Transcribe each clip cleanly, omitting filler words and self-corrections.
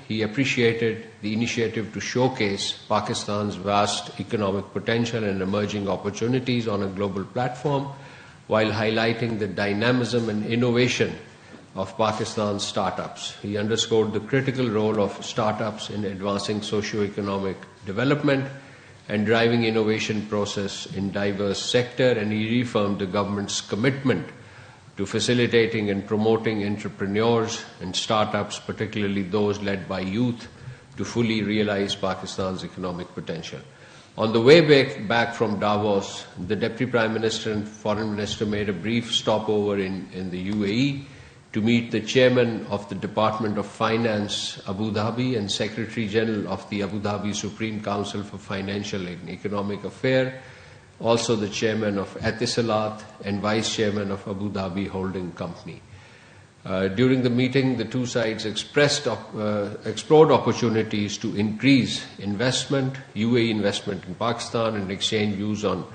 He appreciated the initiative to showcase Pakistan's vast economic potential and emerging opportunities on a global platform, while highlighting the dynamism and innovation of Pakistan's startups. He underscored the critical role of startups in advancing socio-economic development and driving innovation process in diverse sectors, and he reaffirmed the government's commitment to facilitating and promoting entrepreneurs and startups, particularly those led by youth, to fully realize Pakistan's economic potential. On the way back from Davos, the Deputy Prime Minister and Foreign Minister made a brief stopover in the UAE to meet the Chairman of the Department of Finance, Abu Dhabi, and Secretary General of the Abu Dhabi Supreme Council for Financial and Economic Affairs, also the Chairman of Etisalat and Vice Chairman of Abu Dhabi Holding Company. During the meeting, the two sides explored opportunities to increase investment, UAE investment in Pakistan, and exchange views on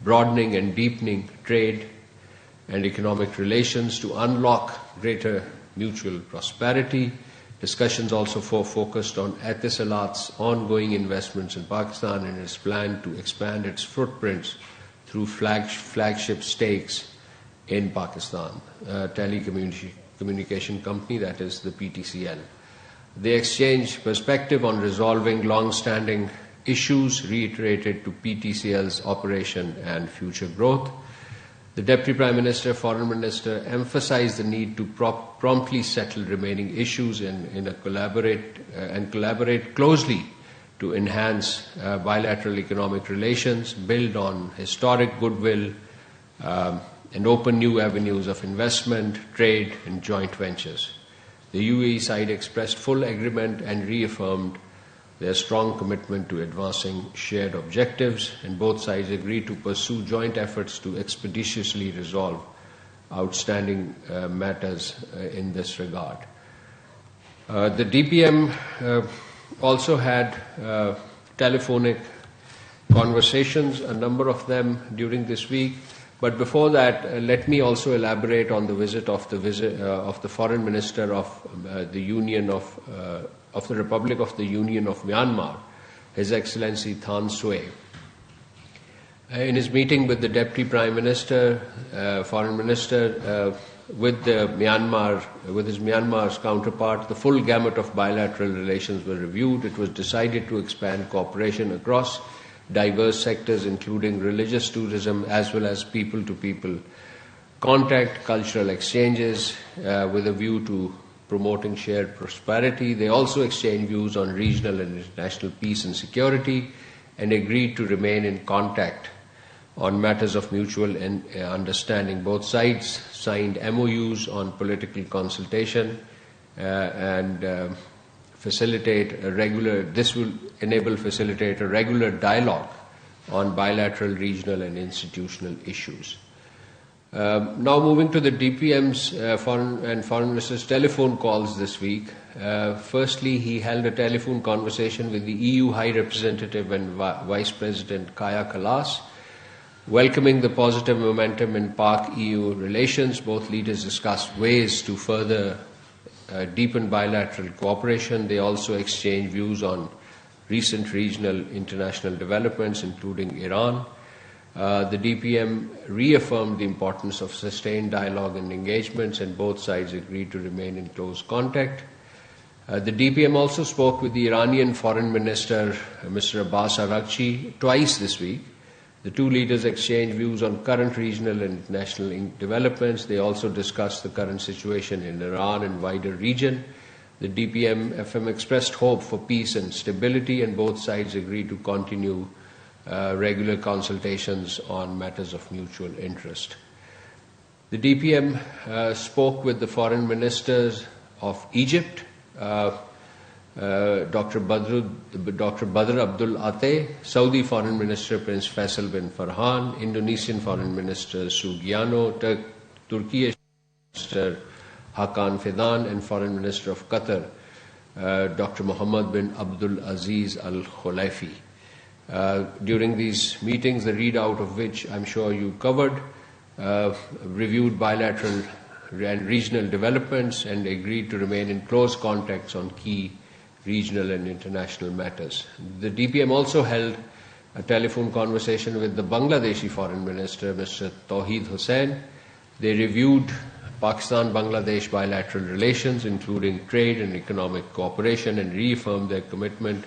broadening and deepening trade and economic relations to unlock greater mutual prosperity. Discussions also focused on Etisalat's ongoing investments in Pakistan and its plan to expand its footprints through flagship stakes in Pakistan, telecommunication company, that is the PTCL. They exchanged perspective on resolving long-standing issues, reiterated to PTCL's operation and future growth. The Deputy Prime Minister, Foreign Minister emphasized the need to promptly settle remaining issues and collaborate closely to enhance bilateral economic relations, build on historic goodwill, and open new avenues of investment, trade, and joint ventures. The UAE side expressed full agreement and reaffirmed their strong commitment to advancing shared objectives, and both sides agreed to pursue joint efforts to expeditiously resolve outstanding matters in this regard. The DPM also had telephonic conversations, a number of them during this week. But before that, let me also elaborate on the visit of the Foreign Minister of the Republic of the Union of Myanmar, His Excellency Than Shwe. In his meeting with the Deputy Prime Minister, Foreign Minister, with his Myanmar's counterpart, the full gamut of bilateral relations were reviewed. It was decided to expand cooperation across diverse sectors, including religious tourism as well as people-to-people contact, cultural exchanges, with a view to promoting shared prosperity. They also exchanged views on regional and international peace and security, and agreed to remain in contact on matters of mutual understanding. Both sides signed MOUs on political consultation and this will facilitate a regular dialogue on bilateral, regional, and institutional issues. Now moving to the DPM's Foreign Minister's telephone calls this week. Firstly, he held a telephone conversation with the EU High Representative and Vice President Kaya Kallas. Welcoming the positive momentum in Pak-EU relations, both leaders discussed ways to further deepen bilateral cooperation. They also exchanged views on recent regional international developments, including Iran. The DPM reaffirmed the importance of sustained dialogue and engagements, and both sides agreed to remain in close contact. The DPM also spoke with the Iranian Foreign Minister, Mr. Abbas Araghchi, twice this week. The two leaders exchanged views on current regional and international developments. They also discussed the current situation in Iran and wider region. The DPM-FM expressed hope for peace and stability, and both sides agreed to continue regular consultations on matters of mutual interest. The DPM spoke with the foreign ministers of Egypt, Dr. Badr Abdul Ate, Saudi Foreign Minister Prince Faisal bin Farhan, Indonesian Foreign Minister Sugiarno, Turkish Minister Hakan Fidan, and Foreign Minister of Qatar, Dr. Mohammed bin Abdul Aziz Al Khulaifi. During these meetings, the readout of which I'm sure you covered, reviewed bilateral and regional developments and agreed to remain in close contacts on key regional and international matters. The DPM also held a telephone conversation with the Bangladeshi Foreign Minister, Mr. Tawheed Hussain. They reviewed Pakistan-Bangladesh bilateral relations, including trade and economic cooperation, and reaffirmed their commitment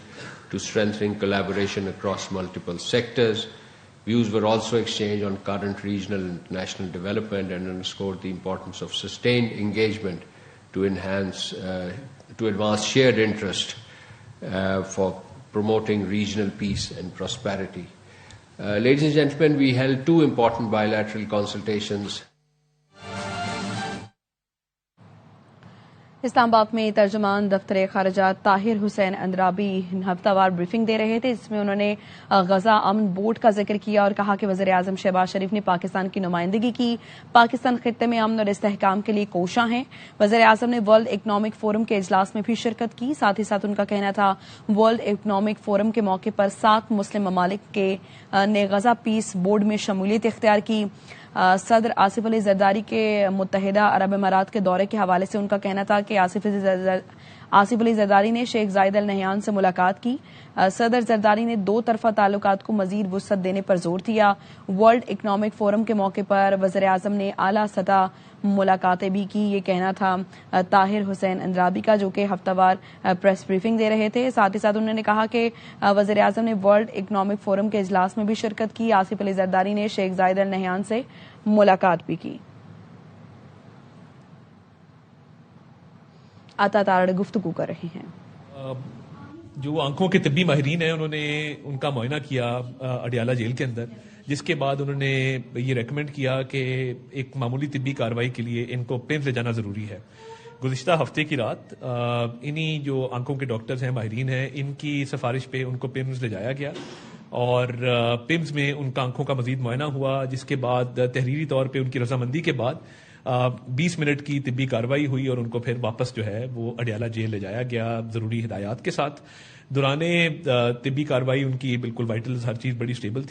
to strengthening collaboration across multiple sectors. Views were also exchanged on current regional and international development and underscored the importance of sustained engagement to advance shared interest for promoting regional peace and prosperity. Ladies and gentlemen, we held two important bilateral consultations. اسلام آباد میں ترجمان دفتر خارجات طاہر حسین اندرابی ہفتہ وار briefing دے رہے تھے، جس میں انہوں نے غزہ امن بورڈ کا ذکر کیا اور کہا کہ وزیر اعظم شہباز شریف نے پاکستان کی نمائندگی کی، پاکستان خطے میں امن اور استحکام کے لیے کوشاں ہیں۔ وزیر اعظم نے ورلڈ اکنامک فورم کے اجلاس میں بھی شرکت کی، ساتھ ہی ساتھ ان کا کہنا تھا ورلڈ اکنامک فورم کے موقع پر 7 مسلم ممالک نے غزہ پیس بورڈ میں شمولیت اختیار کی۔ صدر آصف علی زرداری کے متحدہ عرب امارات کے دورے کے حوالے سے ان کا کہنا تھا کہ آصف علی زرداری نے شیخ زائد ال نہیان سے ملاقات کی۔ صدر زرداری نے 2 طرفہ تعلقات کو مزید وسعت دینے پر زور دیا۔ ورلڈ اکنامک فورم کے موقع پر وزیر اعظم نے اعلیٰ سطح ملاقاتیں بھی کی، یہ کہنا تھا طاہر حسین اندرابی کا، جو کہ ہفتہ وار پریس بریفنگ دے رہے تھے۔ ساتھ ہی ساتھ انہوں نے کہا کہ وزیر اعظم نے ورلڈ اکنامک فورم کے اجلاس میں بھی شرکت کی۔ آصف علی زرداری نے شیخ زائد ال نہیان سے ملاقات بھی کی۔ عطا تارڑ گفتگو کر رہے ہیں۔ جو آنکھوں کے طبی ماہرین ہیں، انہوں نے ان کا معائنہ کیا اڈیالہ جیل کے اندر، جس کے بعد انہوں نے یہ ریکمینڈ کیا کہ ایک معمولی طبی کارروائی کے لیے ان کو پیمز لے جانا ضروری ہے۔ گزشتہ ہفتے کی رات انہی جو آنکھوں کے ڈاکٹرز ہیں، ماہرین ہیں، ان کی سفارش پہ ان کو پیمز لے جایا گیا اور پیمز میں ان کا آنکھوں کا مزید معائنہ ہوا، جس کے بعد تحریری طور پہ ان کی رضامندی کے بعد 20 منٹ کی طبی کارروائی ہوئی اور ان کو پھر واپس جو ہے وہ اڈیالہ جیل لے جایا گیا ضروری ہدایات کے ساتھ۔ دوران طبی کارروائی ان کی بالکل وائٹلز ہر چیز بڑی سٹیبل تھی۔